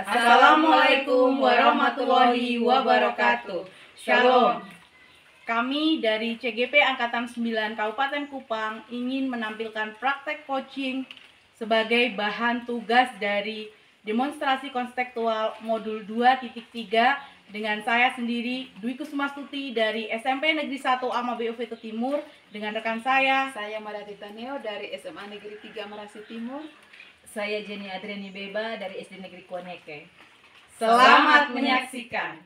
Assalamualaikum warahmatullahi wabarakatuh. Shalom. Kami dari CGP Angkatan 9 Kabupaten Kupang ingin menampilkan praktek coaching sebagai bahan tugas dari demonstrasi konstekstual modul 2.3 dengan saya sendiri Dwi Kusmastuti dari SMP Negeri 1 Ama BOV Timur dengan rekan saya Marati Taneo dari SMA Negeri 3 Merasi Timur. Saya Jenny Adriani Beba dari SD Negeri Kuaneke. Selamat menyaksikan.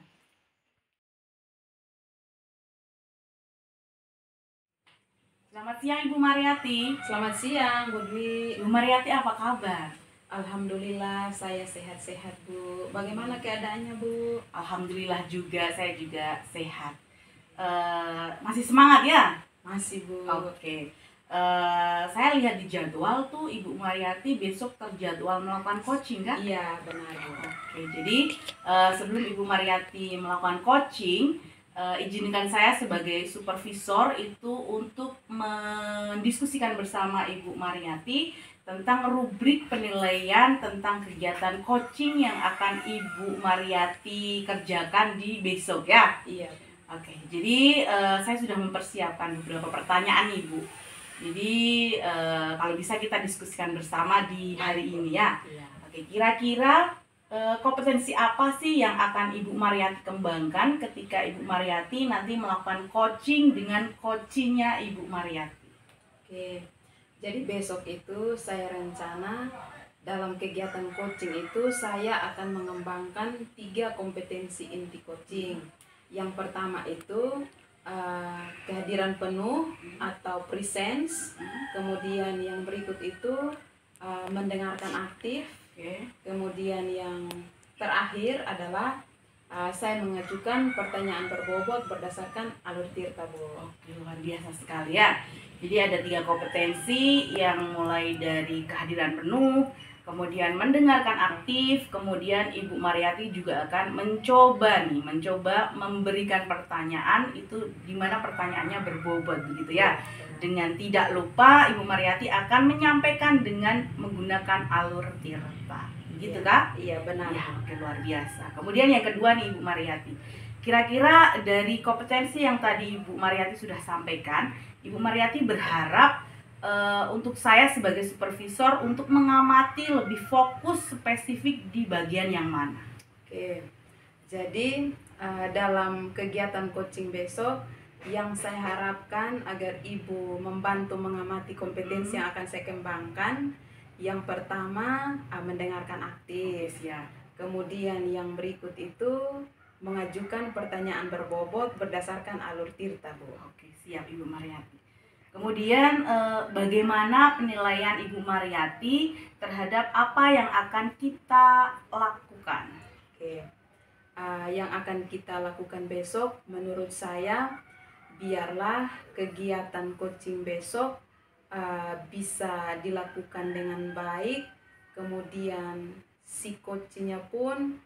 Selamat siang Ibu Mariati. Selamat siang Bu Dwi. Ibu Mariati, apa kabar? Alhamdulillah saya sehat-sehat Bu. Bagaimana keadaannya Bu? Alhamdulillah juga, saya juga sehat. Masih semangat ya? Masih Bu. Oke. Saya lihat di jadwal tuh Ibu Mariati besok terjadwal melakukan coaching kan? Iya benar Bu. Oke, jadi sebelum Ibu Mariati melakukan coaching, izinkan saya sebagai supervisor itu untuk mendiskusikan bersama Ibu Mariati tentang rubrik penilaian tentang kegiatan coaching yang akan Ibu Mariati kerjakan di besok ya? Iya. Oke, jadi saya sudah mempersiapkan beberapa pertanyaan Ibu. Jadi kalau bisa kita diskusikan bersama di hari ini ya. Iya. Oke, kira-kira kompetensi apa sih yang akan Ibu Mariati kembangkan ketika Ibu Mariati nanti melakukan coaching dengan coachingnya Ibu Mariati? Oke. Jadi besok itu saya rencana dalam kegiatan coaching itu saya akan mengembangkan 3 kompetensi inti coaching. Yang pertama itu kehadiran penuh atau presence, kemudian yang berikut itu mendengarkan aktif, kemudian yang terakhir adalah saya mengajukan pertanyaan berbobot berdasarkan alur tirta Bu. Oke, luar biasa sekali ya. Jadi ada 3 kompetensi yang mulai dari kehadiran penuh, kemudian mendengarkan aktif, kemudian Ibu Mariati juga akan mencoba memberikan pertanyaan itu di mana pertanyaannya berbobot begitu ya. Dengan tidak lupa Ibu Mariati akan menyampaikan dengan menggunakan alur tirta. Begitu Kak? Iya benar. Ya, oke, luar biasa. Kemudian yang kedua nih Ibu Mariati. Kira-kira dari kompetensi yang tadi Ibu Mariati sudah sampaikan, Ibu Mariati berharap untuk saya sebagai supervisor untuk mengamati lebih fokus spesifik di bagian yang mana? Oke, jadi dalam kegiatan coaching besok yang saya harapkan agar Ibu membantu mengamati kompetensi yang akan saya kembangkan. Yang pertama mendengarkan aktif ya. Kemudian yang berikut itu mengajukan pertanyaan berbobot berdasarkan alur tirta Bu. Oke, siap Ibu Mariati. Kemudian bagaimana penilaian Ibu Mariati terhadap apa yang akan kita lakukan? Oke, yang akan kita lakukan besok menurut saya biarlah kegiatan coaching besok bisa dilakukan dengan baik, kemudian si coachnya pun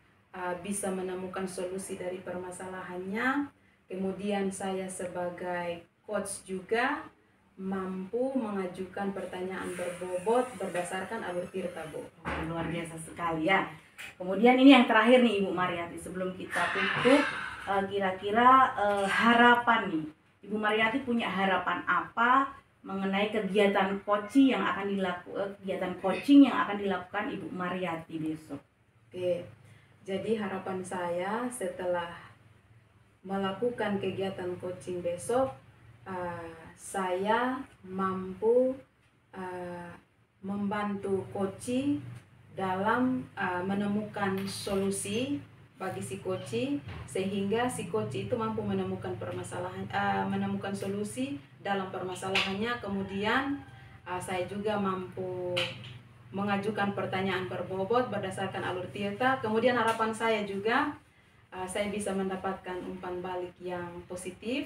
bisa menemukan solusi dari permasalahannya, kemudian saya sebagai coach juga mampu mengajukan pertanyaan berbobot berdasarkan alur tirta Bu. Luar biasa sekali ya. Kemudian ini yang terakhir nih Ibu Mariati, sebelum kita tutup, kira-kira harapan nih, Ibu Mariati punya harapan apa mengenai kegiatan coaching yang akan dilakukan Ibu Mariati besok? Oke, jadi harapan saya setelah melakukan kegiatan coaching besok, saya mampu membantu coaching dalam menemukan solusi bagi si coaching, sehingga si coaching itu mampu menemukan menemukan solusi dalam permasalahannya. Kemudian saya juga mampu mengajukan pertanyaan berbobot berdasarkan alur tirta. Kemudian harapan saya juga saya bisa mendapatkan umpan balik yang positif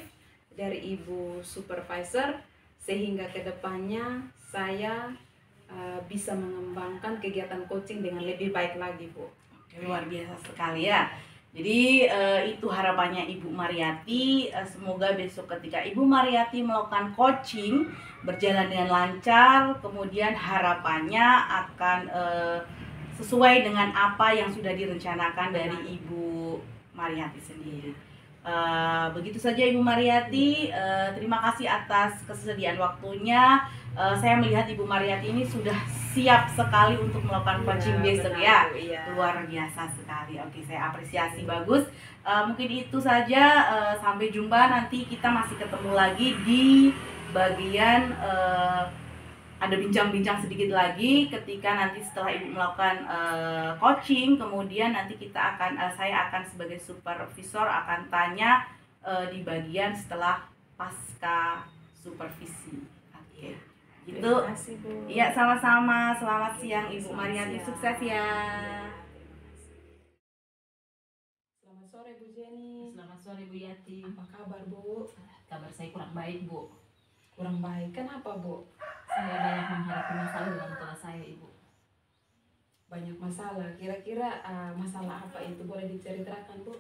dari Ibu Supervisor, sehingga kedepannya saya bisa mengembangkan kegiatan coaching dengan lebih baik lagi Bu. Luar biasa sekali ya. Jadi itu harapannya Ibu Mariati. Semoga besok ketika Ibu Mariati melakukan coaching berjalan dengan lancar. Kemudian harapannya akan sesuai dengan apa yang sudah direncanakan dari Ibu Mariati sendiri. Begitu saja Ibu Mariati, terima kasih atas kesediaan waktunya. Saya melihat Ibu Mariati ini sudah siap sekali untuk melakukan coaching besok ya. Luar biasa sekali. Oke, saya apresiasi, bagus. Mungkin itu saja. Sampai jumpa, nanti kita masih ketemu lagi di bagian ada bincang-bincang sedikit lagi ketika nanti setelah Ibu melakukan coaching, kemudian nanti kita akan saya akan sebagai supervisor akan tanya di bagian setelah pasca supervisi. Oke. Gitu. Terima kasih, Bu. Iya, sama-sama. Selamat siang Ibu Mariati. Sukses ya. Selamat sore Bu Jenny. Selamat sore Bu Yati. Apa kabar Bu? Kabar saya kurang baik Bu. Kurang baik. Kenapa Bu? Saya banyak menghadapi masalah dalam kelas saya Ibu. Banyak masalah. Kira-kira masalah apa itu? Boleh diceritakan Bu?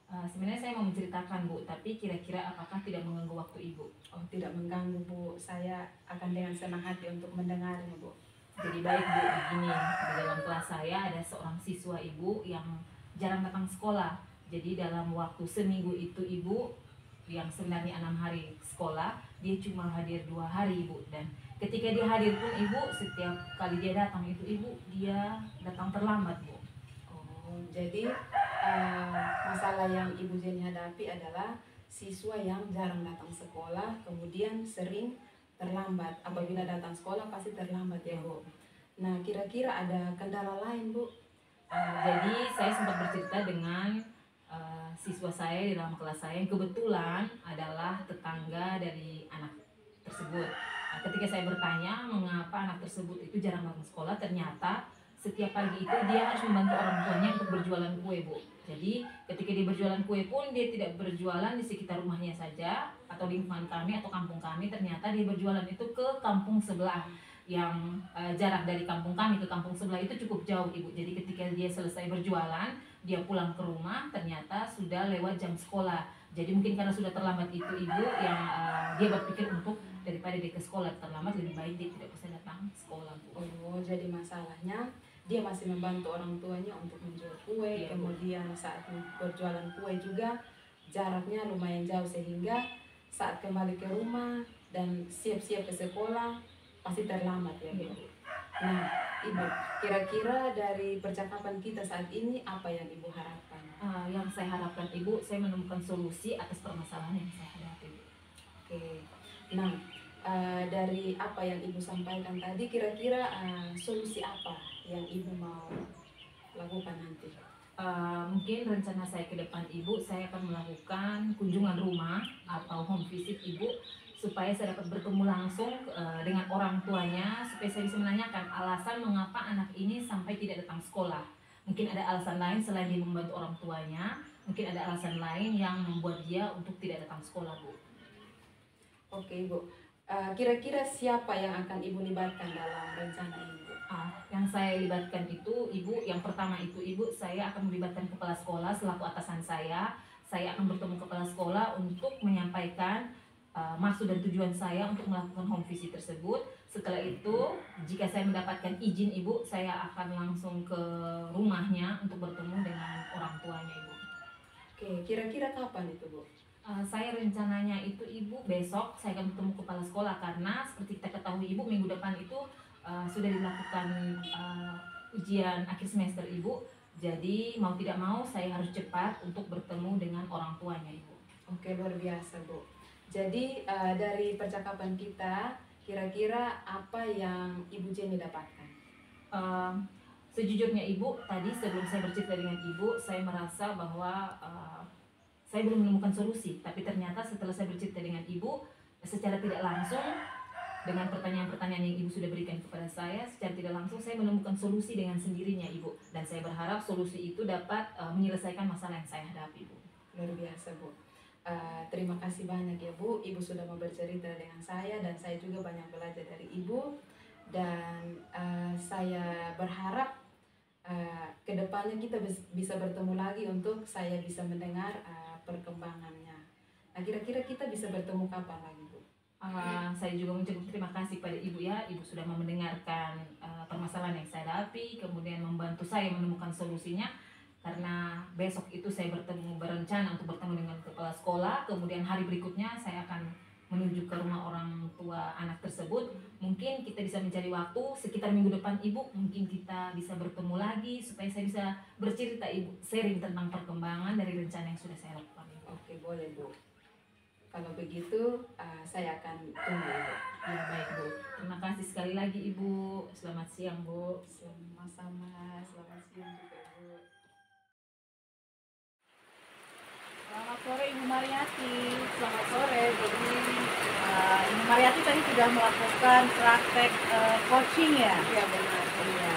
Sebenarnya saya mau menceritakan Bu, tapi kira-kira apakah tidak mengganggu waktu Ibu? Oh, tidak mengganggu Bu. Saya akan dengan senang hati untuk mendengarnya Bu. Jadi baik Bu, begini, di dalam kelas saya ada seorang siswa Ibu yang jarang datang sekolah. Jadi dalam waktu seminggu itu Ibu, yang sebenarnya 6 hari sekolah, dia cuma hadir 2 hari Ibu. Dan ketika dia hadir pun Ibu, setiap kali dia datang itu Ibu, dia datang terlambat Bu. Oh, jadi masalah yang Ibu Jenny hadapi adalah siswa yang jarang datang sekolah, kemudian sering terlambat. Apabila datang sekolah pasti terlambat ya Bu. Nah, kira-kira ada kendala lain Bu? Jadi saya sempat bercerita dengan siswa saya di dalam kelas saya yang kebetulan adalah tetangga dari anak tersebut. Ketika saya bertanya mengapa anak tersebut itu jarang datang sekolah, ternyata setiap pagi itu dia harus membantu orang tuanya untuk berjualan kue Bu. Jadi ketika dia berjualan kue pun dia tidak berjualan di sekitar rumahnya saja atau lingkungan kami atau kampung kami, ternyata dia berjualan itu ke kampung sebelah yang jarak dari kampung kami ke kampung sebelah itu cukup jauh Ibu. Jadi ketika dia selesai berjualan, dia pulang ke rumah ternyata sudah lewat jam sekolah. Jadi mungkin karena sudah terlambat itu Ibu yang dia berpikir untuk daripada dia ke sekolah terlambat lebih baik dia tidak bisa datang sekolah Bu. Oh, jadi masalahnya dia masih membantu orang tuanya untuk menjual kue, Iya, kemudian saat berjualan kue juga jaraknya lumayan jauh sehingga saat kembali ke rumah dan siap-siap ke sekolah pasti terlambat ya Bu. Nah, Ibu, kira-kira dari percakapan kita saat ini apa yang Ibu harapkan? Yang saya harapkan Ibu, saya menemukan solusi atas permasalahan yang saya hadapi. Oke, nah dari apa yang Ibu sampaikan tadi, kira-kira solusi apa yang Ibu mau lakukan nanti? Mungkin rencana saya ke depan Ibu, saya akan melakukan kunjungan rumah atau home visit Ibu supaya saya dapat bertemu langsung dengan orang tuanya supaya saya bisa menanyakan alasan mengapa anak ini sampai tidak datang sekolah. Mungkin ada alasan lain selain dia membantu orang tuanya, mungkin ada alasan lain yang membuat dia untuk tidak datang sekolah Bu. Oke Ibu, kira-kira siapa yang akan Ibu libatkan dalam rencana ini Bu? Yang saya libatkan itu Ibu, yang pertama itu Ibu, saya akan melibatkan kepala sekolah selaku atasan saya. Saya akan bertemu kepala sekolah untuk menyampaikan maksud dan tujuan saya untuk melakukan home visit tersebut. Setelah itu, jika saya mendapatkan izin Ibu, saya akan langsung ke rumahnya untuk bertemu dengan orang tuanya Ibu. Oke, kira-kira kapan itu Bu? Saya rencananya itu Ibu besok saya akan bertemu kepala sekolah karena seperti kita ketahui Ibu minggu depan itu sudah dilakukan ujian akhir semester Ibu. Jadi mau tidak mau saya harus cepat untuk bertemu dengan orang tuanya Ibu. Oke, luar biasa Bu. Jadi dari percakapan kita, kira-kira apa yang Ibu Jenny dapatkan? Sejujurnya Ibu, tadi sebelum saya bercerita dengan Ibu, saya merasa bahwa saya belum menemukan solusi. Tapi ternyata setelah saya bercerita dengan Ibu, secara tidak langsung dengan pertanyaan-pertanyaan yang Ibu sudah berikan kepada saya, secara tidak langsung saya menemukan solusi dengan sendirinya Ibu. Dan saya berharap solusi itu dapat menyelesaikan masalah yang saya hadapi Bu. Luar biasa Bu. Terima kasih banyak ya Bu, Ibu sudah mau bercerita dengan saya dan saya juga banyak belajar dari Ibu. Dan saya berharap kedepannya kita bisa bertemu lagi untuk saya bisa mendengar perkembangannya. Nah, kira-kira kita bisa bertemu kapan lagi Bu? Saya juga mengucapkan terima kasih pada Ibu ya, Ibu sudah mendengarkan permasalahan yang saya hadapi, kemudian membantu saya menemukan solusinya. Karena besok itu saya berencana untuk bertemu dengan kepala sekolah, kemudian hari berikutnya saya akan menuju ke rumah orang tua anak tersebut. Mungkin kita bisa mencari waktu sekitar minggu depan Ibu, mungkin kita bisa bertemu lagi supaya saya bisa bercerita Ibu, sharing tentang perkembangan dari rencana yang sudah saya lakukan Ibu. Oke, boleh Bu. Kalau begitu saya akan tunggu Ibu. Ya baik Bu, terima kasih sekali lagi Ibu. Selamat siang Bu. Sama-sama, selamat siang juga Bu. Selamat sore Ibu Mariati. Selamat sore, jadi Ibu Mariati tadi sudah melakukan praktek coaching ya. ya benar. Iya.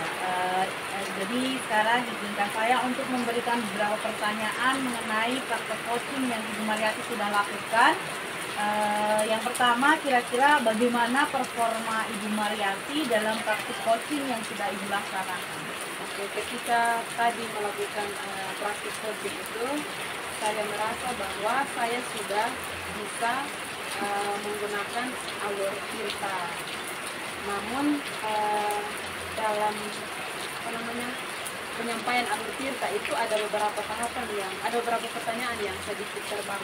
Jadi sekarang izinkan saya untuk memberikan beberapa pertanyaan mengenai praktek coaching yang Ibu Mariati sudah lakukan. Yang pertama, kira-kira bagaimana performa Ibu Mariati dalam praktik coaching yang sudah Ibu laksanakan? Oke, ketika tadi melakukan praktik coaching itu, saya merasa bahwa saya sudah bisa menggunakan alur Tirta. Namun dalam penyampaian alur Tirta itu ada beberapa tahapan ada beberapa pertanyaan yang sedikit terbang.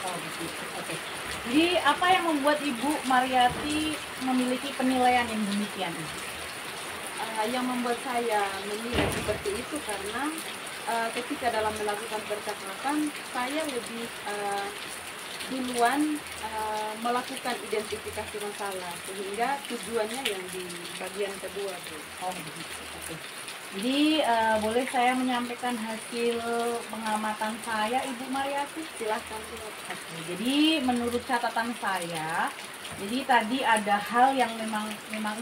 Oh begitu, oke. Jadi apa yang membuat Ibu Mariati memiliki penilaian yang demikian? Yang membuat saya menilai seperti itu karena ketika dalam melakukan percakapan saya lebih duluan melakukan identifikasi masalah sehingga tujuannya yang di bagian kedua tuh. Oh begitu, oke. Jadi boleh saya menyampaikan hasil pengamatan saya Ibu Mariati? Silahkan. Oke, jadi menurut catatan saya, jadi tadi ada hal yang memang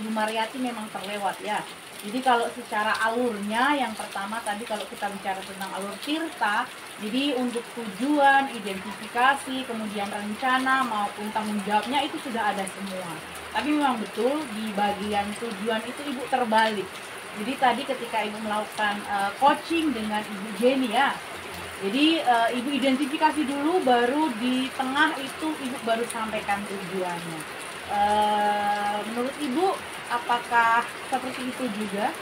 Ibu Mariati memang terlewat ya. Jadi kalau secara alurnya, yang pertama tadi kalau kita bicara tentang alur Tirta, jadi untuk tujuan, identifikasi, kemudian rencana maupun tanggung jawabnya itu sudah ada semua. Tapi memang betul di bagian tujuan itu Ibu terbalik. Jadi tadi ketika Ibu melakukan coaching dengan Ibu Jenny ya, jadi Ibu identifikasi dulu, baru di tengah itu Ibu baru sampaikan tujuannya. Menurut Ibu, apakah seperti itu juga?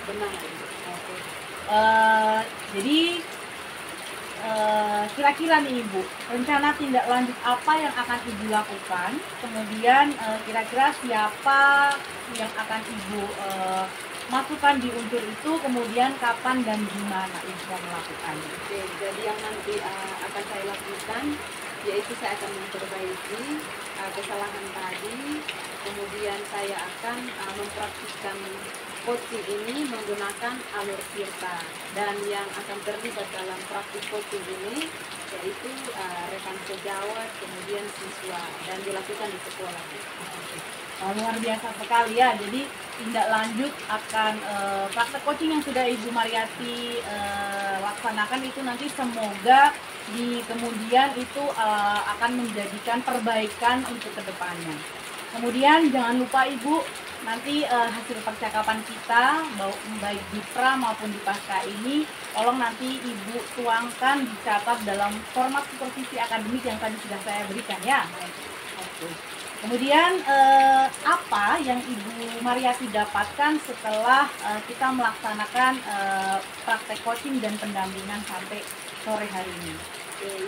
Benar. Oke. Jadi kira-kira nih Ibu, rencana tindak lanjut apa yang akan Ibu lakukan? Kemudian kira-kira siapa yang akan Ibu masukkan di unsur itu, kemudian kapan dan di mana Ibu mau melakukannya? Oke, jadi yang nanti akan saya lakukan yaitu saya akan memperbaiki kesalahan tadi, kemudian saya akan mempraktikkan coaching ini menggunakan alur Tirta, dan yang akan terlibat dalam praktik coaching ini yaitu rekan sejawat, kemudian siswa, dan dilakukan di sekolah. Luar biasa sekali ya. Jadi tindak lanjut akan praktek coaching yang sudah Ibu Mariati laksanakan itu nanti semoga di kemudian itu akan menjadikan perbaikan untuk kedepannya. Kemudian jangan lupa Ibu, nanti hasil percakapan kita baik di pra maupun di pasca ini tolong nanti Ibu tuangkan, dicatat dalam format supervisi akademik yang tadi sudah saya berikan ya. Oke. Kemudian apa yang Ibu Mariati dapatkan setelah kita melaksanakan praktek coaching dan pendampingan sampai sore hari ini?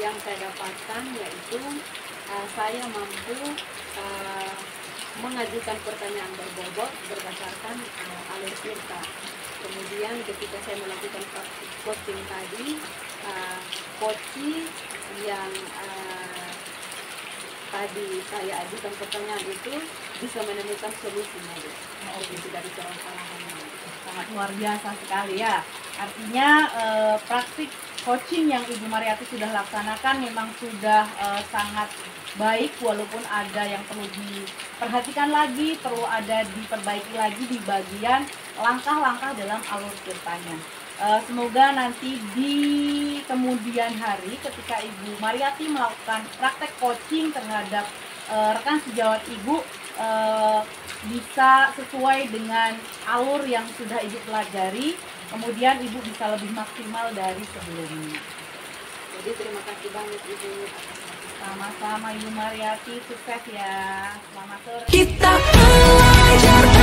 Yang saya dapatkan yaitu saya mampu mengajukan pertanyaan berbobot berdasarkan alur Tirta. Kemudian ketika saya melakukan praktik coaching tadi, coaching yang tadi saya ajukan pertanyaan itu bisa menemukan solusinya. Tidak ada kesalahannya. Sangat luar biasa sekali ya. Artinya praktik coaching yang Ibu Mariati sudah laksanakan memang sudah sangat baik, walaupun ada yang perlu diperhatikan lagi, perlu ada diperbaiki lagi di bagian langkah-langkah dalam alur Tirtanya. Semoga nanti di kemudian hari ketika Ibu Mariati melakukan praktek coaching terhadap rekan sejawat Ibu bisa sesuai dengan alur yang sudah Ibu pelajari, kemudian Ibu bisa lebih maksimal dari sebelumnya. Jadi terima kasih banyak Ibu atas Sama-sama Ibu Mariati, sukses ya. Selamat sore. Kita belajar